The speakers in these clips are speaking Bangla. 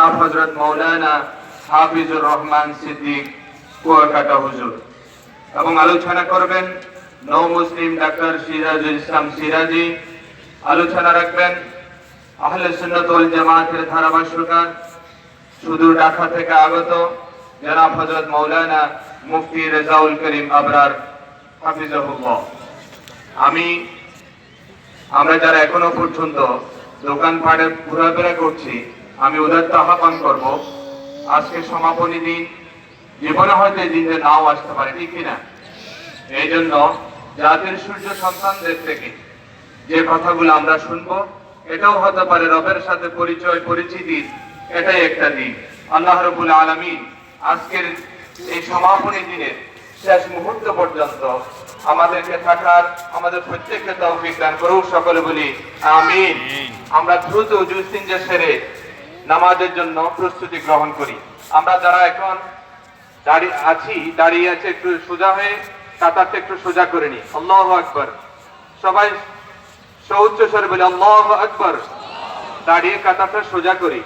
জনাব হযরত মাওলানা হাফিজুর রহমান সিদ্দিক কুয়াকাটা হুজুর। এবং আলোচনা করবেন নৌ মুসলিম ডাক্তার সিরাজুল ইসলাম সিরাজি। আলোচনা রাখবেন আহলে সুন্নাত ওয়াল জামাতের ধারাভাষ্যকার সুদূর ঢাকা থেকে আগত জনাব হযরত মাওলানা মুফতি রেজাউল করিম আবরার হাফিজাহুল্লাহ। আমরা যারা এখনো পর্যন্ত দোকানপাটে ঘোরাফেরা করছি, আমি উদাত্ত আহ্বান করব, আজকে সমাপনী দিন, জীবনে হয়তো এই দিনে নাও আসতে পারে, ঠিক কিনা? এই জন্য জাতির সূর্য সন্তানদের থেকে যে কথাগুলো আমরা শুনবো, এটাও হতে পারে রবের সাথে পরিচিতির এটাই একটা দিন। আল্লাহ রাব্বুল আলামিন আজকের এই সমাপনী দিনের শেষ মুহূর্ত পর্যন্ত আমাদেরকে থাকার, আমাদের প্রত্যেককে তৌফিক দান করুক। সকলে বলি আমিন। আমরা দ্রুত ওযু ইস্তিনজা সেরে নামাজের জন্য প্রস্তুতি গ্রহণ করি। আমরা যারা এখন দাঁড়িয়ে আছে, একটু সোজা হয়ে কাতারটা একটু সোজা করে নি। আল্লাহু আকবার। সবাই সউচ্চ স্বরে বলি আল্লাহু আকবার। দাঁড়িয়ে কাতারটা সোজা করি।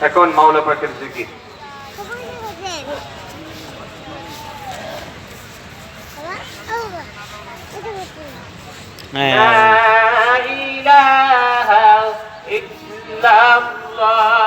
এখন মাওলা পাকের জিকির। لا إله إلا الله